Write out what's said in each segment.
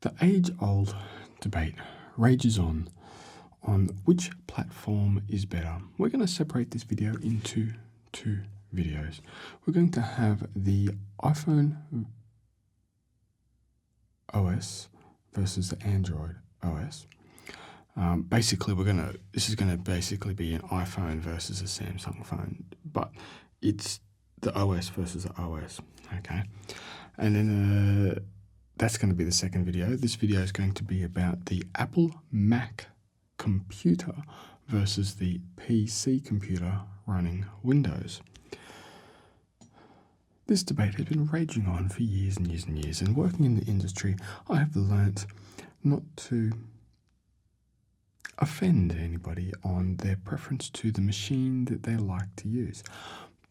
The age-old debate rages on which platform is better. We're going to separate this video into two videos. We're going to have the iPhone OS versus the Android OS. Basically, this is gonna basically be an iPhone versus a Samsung phone, but it's the OS versus the OS, okay? And then that's going to be the second video. This video is going to be about the Apple Mac computer versus the PC computer running Windows. This debate has been raging on for years and years and years, and working in the industry, I have learnt not to offend anybody on their preference to the machine that they like to use.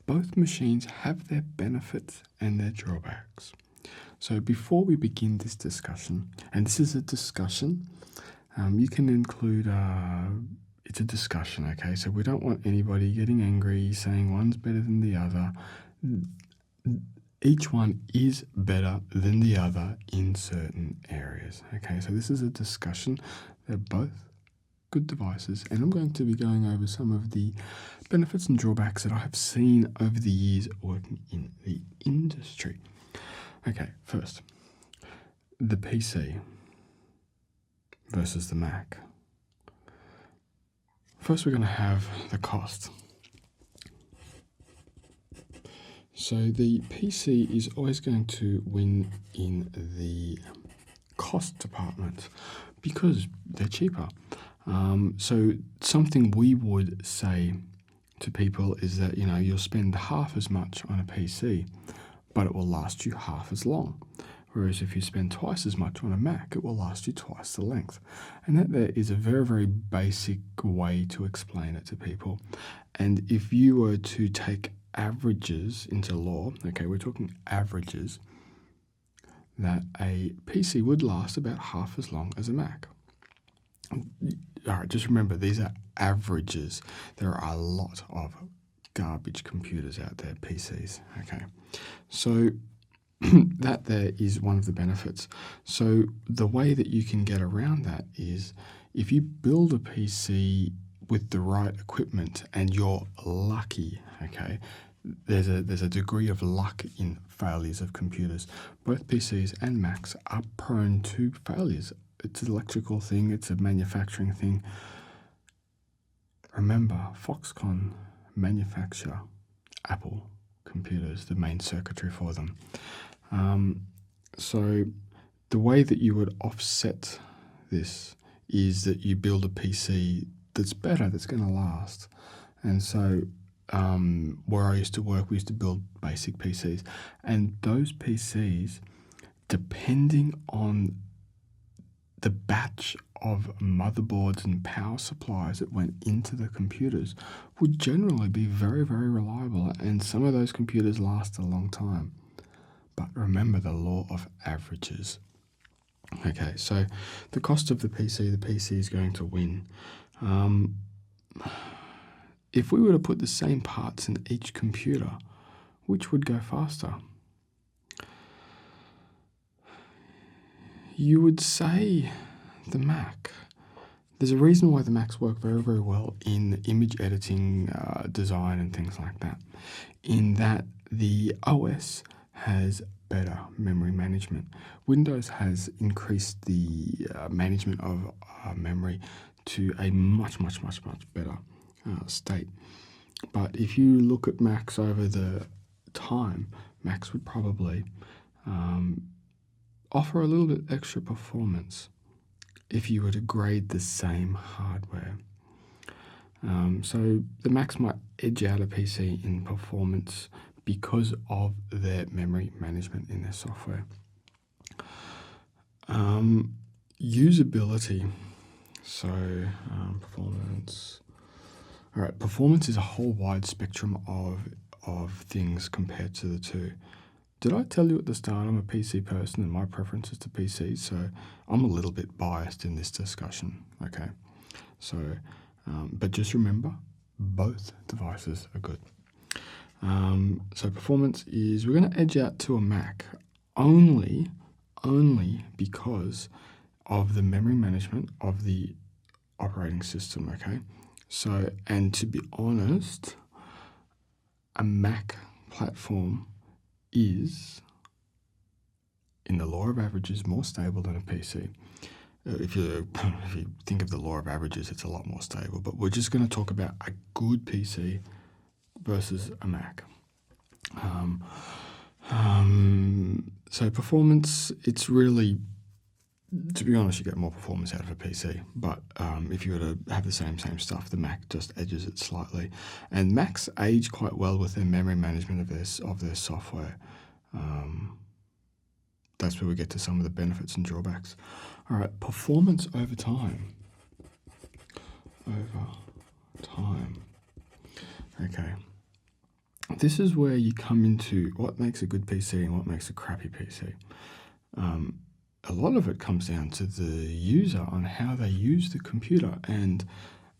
Both machines have their benefits and their drawbacks. So before we begin this discussion, and this is a discussion, you can include, it's a discussion, okay? So we don't want anybody getting angry, saying one's better than the other. Each one is better than the other in certain areas, okay? So this is a discussion. They're both good devices, and I'm going to be going over some of the benefits and drawbacks that I have seen over the years working in the industry. Okay, first, the PC versus the Mac. First, we're going to have the cost. So the PC is always going to win in the cost department because they're cheaper. So something we would say to people is that, you know, you'll spend half as much on a PC, but it will last you half as long. Whereas if you spend twice as much on a Mac, it will last you twice the length. And that there is a very, very basic way to explain it to people. And if you were to take averages into law, okay, we're talking averages, that a PC would last about half as long as a Mac. All right, just remember, these are averages. There are a lot of garbage computers out there, PCs, okay? So that there is one of the benefits. So the way that you can get around that is if you build a PC with the right equipment and you're lucky, okay? There's a degree of luck in failures of computers. Both PCs and Macs are prone to failures. It's an electrical thing, it's a manufacturing thing. Remember, Foxconn manufacture Apple computers, the main circuitry for them. So the way that you would offset this is that you build a PC that's better, that's going to last. And so where I used to work, we used to build basic PCs. And those PCs, depending on the batch of motherboards and power supplies that went into the computers, would generally be very, very reliable. And some of those computers last a long time. But remember the law of averages. Okay, so the cost of the PC is going to win. If we were to put the same parts in each computer, which would go faster? You would say the Mac. There's a reason why the Macs work very, very well in image editing, design and things like that, in that the OS has better memory management. Windows has increased the management of memory to a much, much, much, much better state. But if you look at Macs over the time, Macs would probably offer a little bit extra performance if you were to grade the same hardware. So the Macs might edge out a PC in performance because of their memory management in their software. Usability. So performance. All right, performance is a whole wide spectrum of things compared to the two. Did I tell you at the start I'm a PC person and my preference is to PCs? So I'm a little bit biased in this discussion, okay? So, but just remember, both devices are good. So performance is, we're going to edge out to a Mac only only because of the memory management of the operating system, okay? So, and to be honest, a Mac platform is, in the law of averages, more stable than a PC. If you think of the law of averages, it's a lot more stable. But we're just going to talk about a good PC versus a Mac. So performance, it's really, to be honest, you get more performance out of a PC. But if you were to have the same stuff, the Mac just edges it slightly. And Macs age quite well with their memory management of their software. That's where we get to some of the benefits and drawbacks. All right, performance over time. Okay. This is where you come into what makes a good PC and what makes a crappy PC. A lot of it comes down to the user on how they use the computer and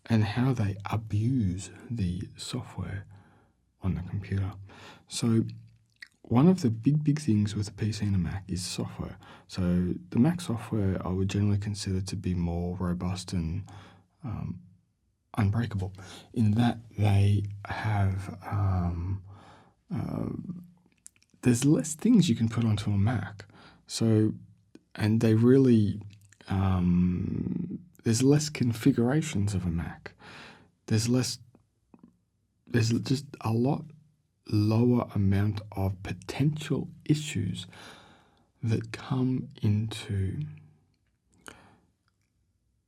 how they abuse the software on the computer. So one of the big things with a PC and a Mac is software. So the Mac software I would generally consider to be more robust and unbreakable in that they have there's less things you can put onto a Mac. So, and they really there's less configurations of a Mac. There's just a lot lower amount of potential issues that come into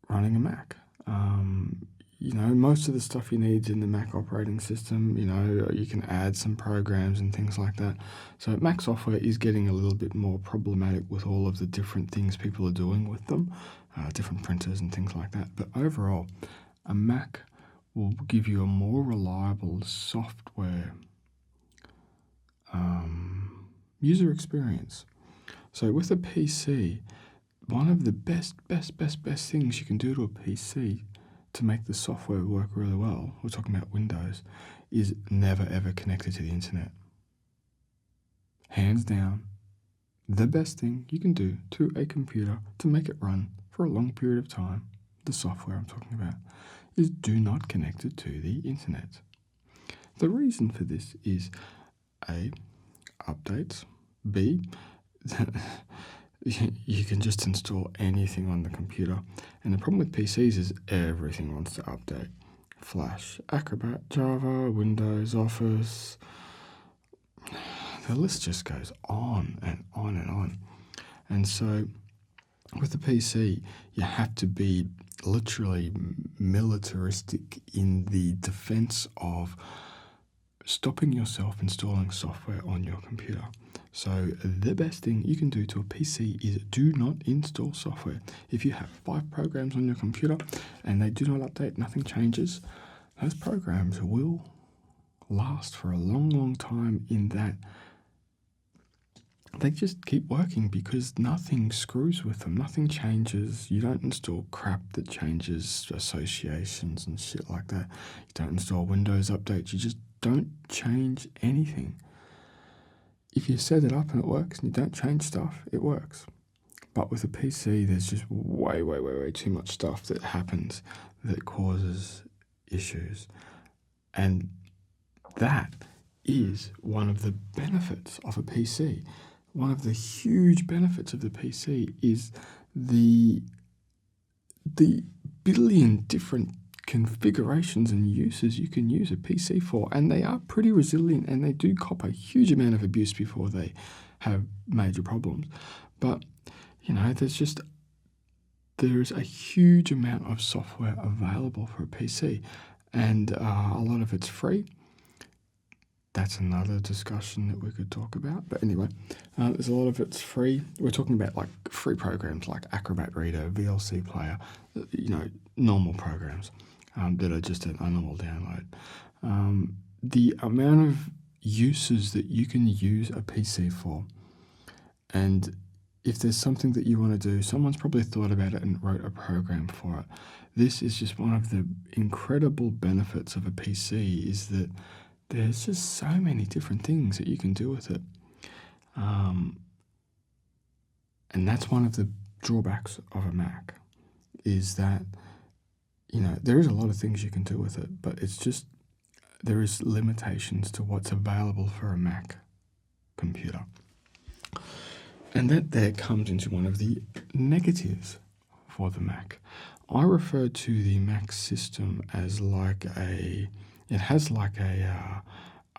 running a Mac. Most of the stuff you need in the Mac operating system, you can add some programs and things like that. So Mac software is getting a little bit more problematic with all of the different things people are doing with them, different printers and things like that. But overall, a Mac will give you a more reliable software user experience. So with a PC, one of the best things you can do to a PC to make the software work really well, we're talking about Windows, is never ever connected to the internet. Hands down, the best thing you can do to a computer to make it run for a long period of time, the software I'm talking about, is do not connect it to the internet. The reason for this is A, updates, B, you can just install anything on the computer. And the problem with PCs is everything wants to update. Flash, Acrobat, Java, Windows, Office. The list just goes on and on and on. And so with the PC, you have to be literally militaristic in the defense of stopping yourself installing software on your computer. So the best thing you can do to a PC is do not install software. If you have 5 programs on your computer and they do not update, nothing changes, those programs will last for a long time in that they just keep working because nothing screws with them, nothing changes. You don't install crap that changes associations and shit like that. You don't install Windows updates, you just don't change anything. If you set it up and it works and you don't change stuff, it works. But with a PC, there's just way too much stuff that happens that causes issues. And that is one of the benefits of a PC. One of the huge benefits of the PC is the billion different configurations and uses you can use a PC for, and they are pretty resilient and they do cop a huge amount of abuse before they have major problems. But there's a huge amount of software available for a PC, and a lot of it's free. That's another discussion that we could talk about. But anyway, there's a lot of it's free. We're talking about like free programs like Acrobat Reader, VLC Player, normal programs that are just a normal download. The amount of uses that you can use a PC for, and if there's something that you want to do, someone's probably thought about it and wrote a program for it. This is just one of the incredible benefits of a PC, is that there's just so many different things that you can do with it. And that's one of the drawbacks of a Mac, is that, there is a lot of things you can do with it, but it's just, there is limitations to what's available for a Mac computer. And that there comes into one of the negatives for the Mac. I refer to the Mac system as it has like a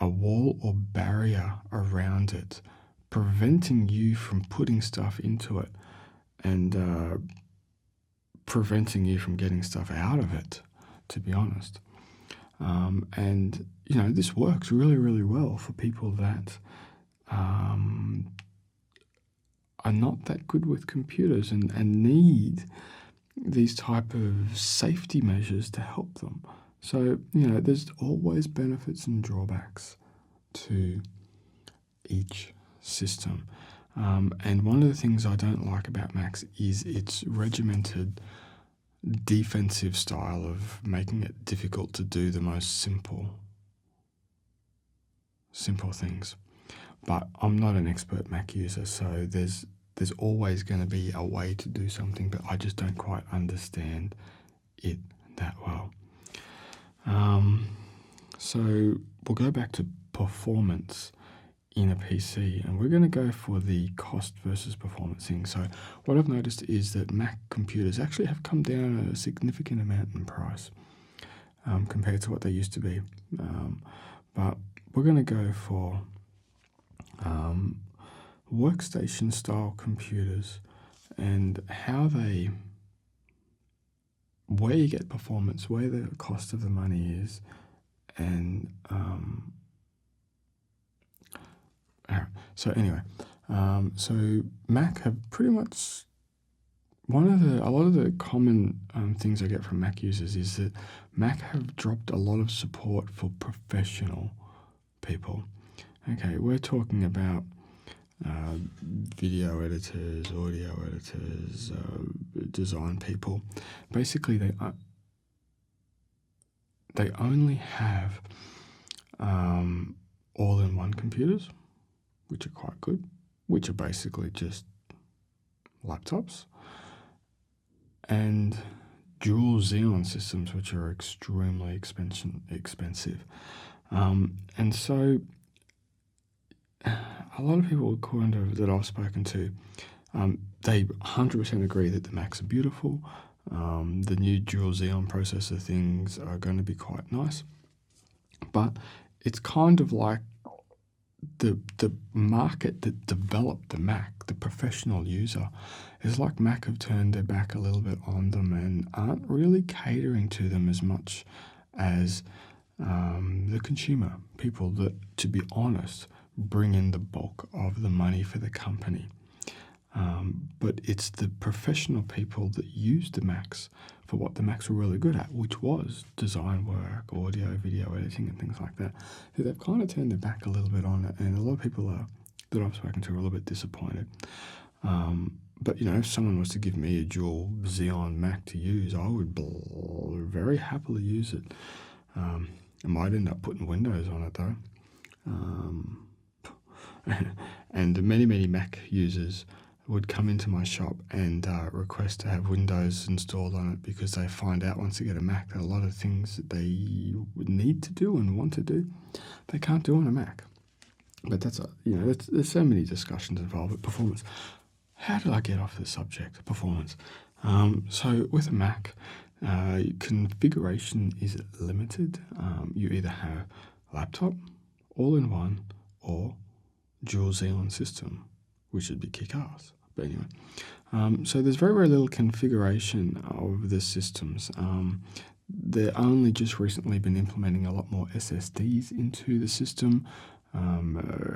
wall or barrier around it, preventing you from putting stuff into it and preventing you from getting stuff out of it, to be honest. And, this works really, really well for people that are not that good with computers and need these type of safety measures to help them. So, there's always benefits and drawbacks to each system. And one of the things I don't like about Macs is its regimented defensive style of making it difficult to do the most simple things. But I'm not an expert Mac user, so there's always going to be a way to do something, but I just don't quite understand it that well. So we'll go back to performance in a PC, and we're going to go for the cost versus performance thing. So what I've noticed is that Mac computers actually have come down a significant amount in price compared to what they used to be. But we're going to go for workstation style computers and where you get performance, where the cost of the money is, and so anyway, so Mac have pretty much a lot of the common things I get from Mac users is that Mac have dropped a lot of support for professional people. Okay, we're talking about video editors, audio editors, design people. Basically, they only have all-in-one computers, which are quite good, which are basically just laptops, and dual Xeon systems, which are extremely expensive. And so a lot of people that I've spoken to, they 100% agree that the Macs are beautiful. The new dual Xeon processor things are going to be quite nice, but it's kind of like the market that developed the Mac, the professional user, is like Mac have turned their back a little bit on them and aren't really catering to them as much as the consumer people that, to be honest, bring in the bulk of the money for the company. But it's the professional people that use the Macs for what the Macs were really good at, which was design work, audio, video editing, and things like that. So they've kind of turned their back a little bit on it, and a lot of people that I've spoken to are a little bit disappointed. But if someone was to give me a dual Xeon Mac to use, I would very happily use it. I might end up putting Windows on it though. And many Mac users would come into my shop and request to have Windows installed on it because they find out once they get a Mac that a lot of things that they would need to do and want to do, they can't do on a Mac. But there's so many discussions involved with performance. How did I get off the subject, performance? So with a Mac, configuration is limited. You either have laptop, all-in-one, or dual Xeon system, which would be kick-ass. But anyway, so there's very, very little configuration of the systems. They're only just recently been implementing a lot more SSDs into the system.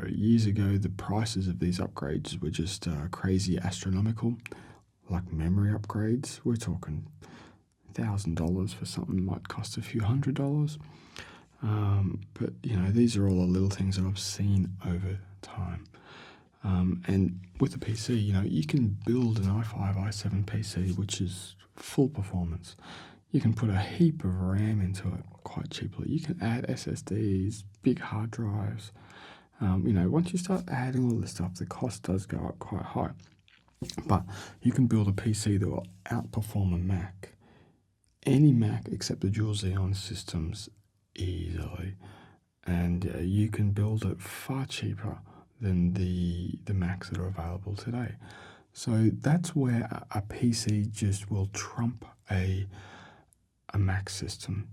Years ago, the prices of these upgrades were just crazy astronomical, like memory upgrades. We're talking $1,000 for something that might cost a few $100. But these are all the little things that I've seen over time. And with a PC, you can build an i5, i7 PC, which is full performance. You can put a heap of RAM into it quite cheaply. You can add SSDs, big hard drives. Once you start adding all this stuff, the cost does go up quite high. But you can build a PC that will outperform a Mac, any Mac except the dual Xeon systems, easily. And you can build it far cheaper than the Macs that are available today. So that's where a PC just will trump a Mac system.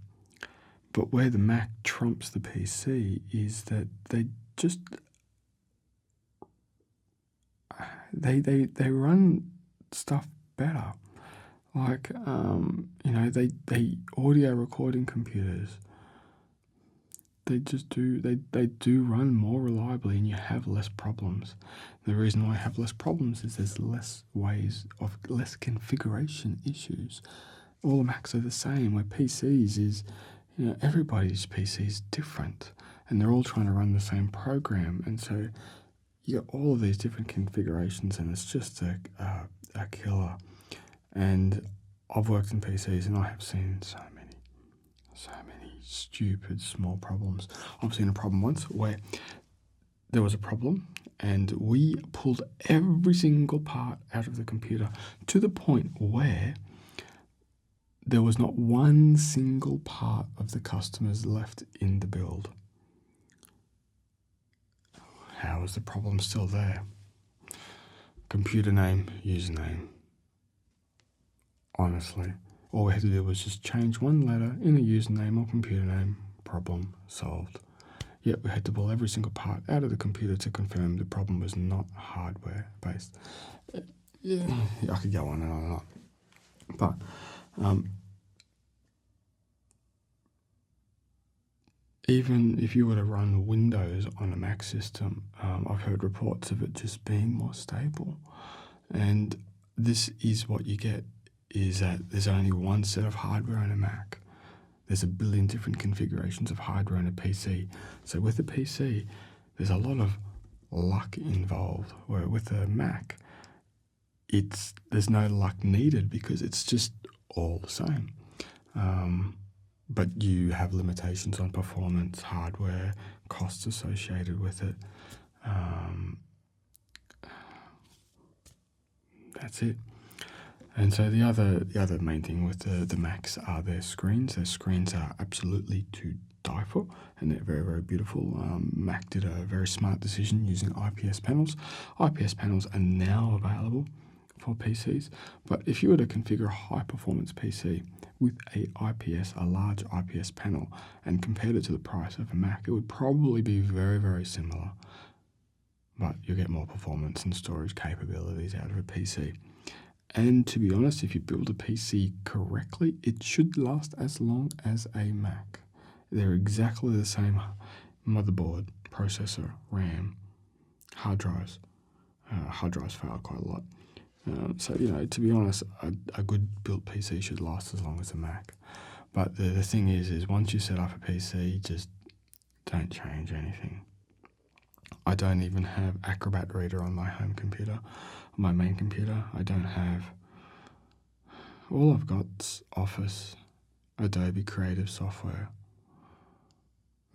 But where the Mac trumps the PC is that they just they run stuff better. Like they audio recording computers. They just do they do run more reliably, and you have less problems. The reason why I have less problems is there's less configuration issues. All the Macs are the same. Where PCs is, everybody's PC is different, and they're all trying to run the same program, and so you got all of these different configurations, and it's just a killer. And I've worked in PCs, and I have seen so many stupid small problems. I've seen a problem once where there was a problem, and we pulled every single part out of the computer to the point where there was not one single part of the customers left in the build. How is the problem still there? Computer name, username. Honestly, all we had to do was just change one letter in a username or computer name. Problem solved. Yet we had to pull every single part out of the computer to confirm the problem was not hardware based. Yeah, I could go on and on and on. But even if you were to run Windows on a Mac system, I've heard reports of it just being more stable. And this is what you get, is that there's only one set of hardware on a Mac. There's a billion different configurations of hardware on a PC. So with a PC, there's a lot of luck involved, where with a Mac, there's no luck needed because it's just all the same. But you have limitations on performance, hardware, costs associated with it. That's it. And so the other main thing with the Macs are their screens. Their screens are absolutely to die for, and they're very, very beautiful. Mac did a very smart decision using IPS panels. IPS panels are now available for PCs, but if you were to configure a high-performance PC with a large IPS panel, and compared it to the price of a Mac, it would probably be very, very similar, but you'll get more performance and storage capabilities out of a PC. And to be honest, if you build a PC correctly, it should last as long as a Mac. They're exactly the same motherboard, processor, RAM, hard drives. Hard drives fail quite a lot. So, to be honest, a good built PC should last as long as a Mac. But the thing is once you set up a PC, just don't change anything. I don't even have Acrobat Reader on my home computer, my main computer. I don't have. All I've got's Office, Adobe Creative Software,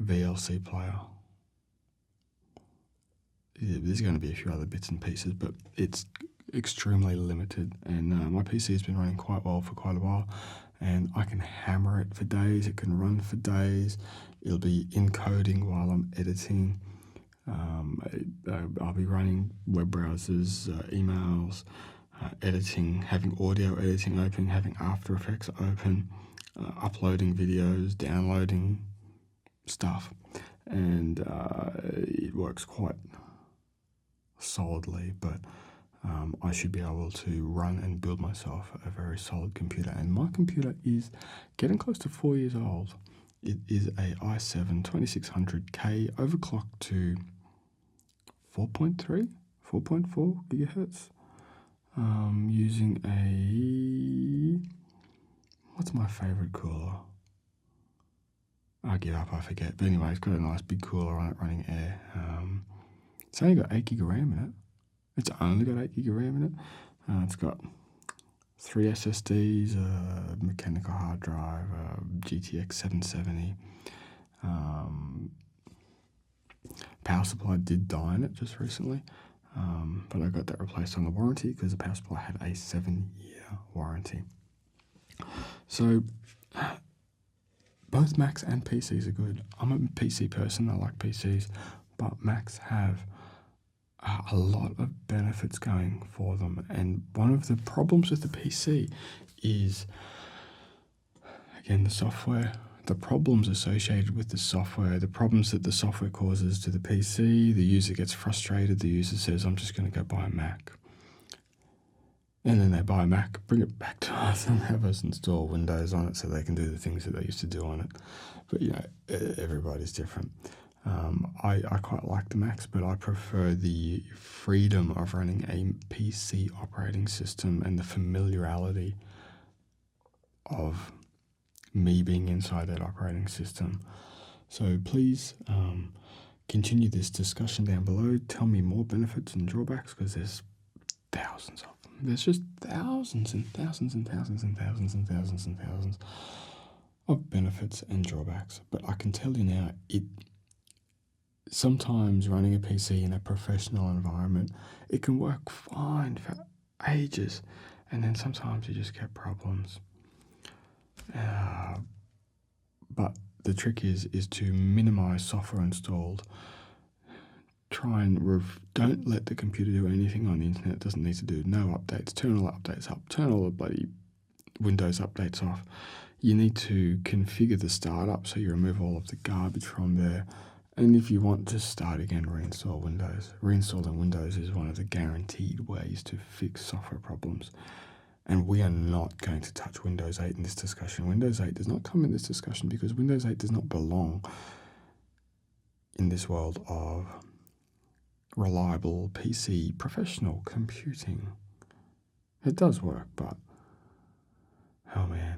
VLC Player. Yeah, there's going to be a few other bits and pieces, but it's extremely limited. And my PC has been running quite well for quite a while, and I can hammer it for days. It can run for days. It'll be encoding while I'm editing. I'll be running web browsers, emails, editing, having audio editing open, having After Effects open, uploading videos, downloading stuff, and it works quite solidly. But I should be able to run and build myself a very solid computer. And my computer is getting close to 4 years old. It is a i7 2600K overclocked to 4.4 gigahertz. Using what's my favorite cooler? I give up, I forget. But anyway, it's got a nice big cooler on it running air. It's only got 8 gig of RAM in it. It's only got 8 gig of RAM in it. It's got 3 SSDs, a mechanical hard drive, a GTX 770. Power supply did die in it just recently. but I got that replaced on the warranty because the power supply had a 7-year warranty. So both Macs and PCs are good. I'm a PC person, I like PCs, but Macs have a lot of benefits going for them. And one of the problems with the PC is, again, the software, the problems associated with the software, the problems that the software causes to the PC. The user gets frustrated. The user says, I'm just going to go buy a Mac. And then they buy a Mac, bring it back to us and have us install Windows on it so they can do the things that they used to do on it. But, everybody's different. I quite like the Macs, but I prefer the freedom of running a PC operating system and the familiarity of me being inside that operating system. So please continue this discussion down below. Tell me more benefits and drawbacks, because there's thousands of them. There's just thousands and thousands and thousands and thousands and thousands and thousands of benefits and drawbacks. But I can tell you now, sometimes running a PC in a professional environment, it can work fine for ages, and then sometimes you just get problems. But the trick is to minimize software installed. Try and don't let the computer do anything on the internet it doesn't need to do. No updates. Turn all updates up. Turn all the bloody Windows updates off. You need to configure the startup so you remove all of the garbage from there. And if you want to start again, reinstall Windows. Reinstalling Windows is one of the guaranteed ways to fix software problems. And we are not going to touch Windows 8 in this discussion. Windows 8 does not come in this discussion because Windows 8 does not belong in this world of reliable PC professional computing. It does work, but oh man.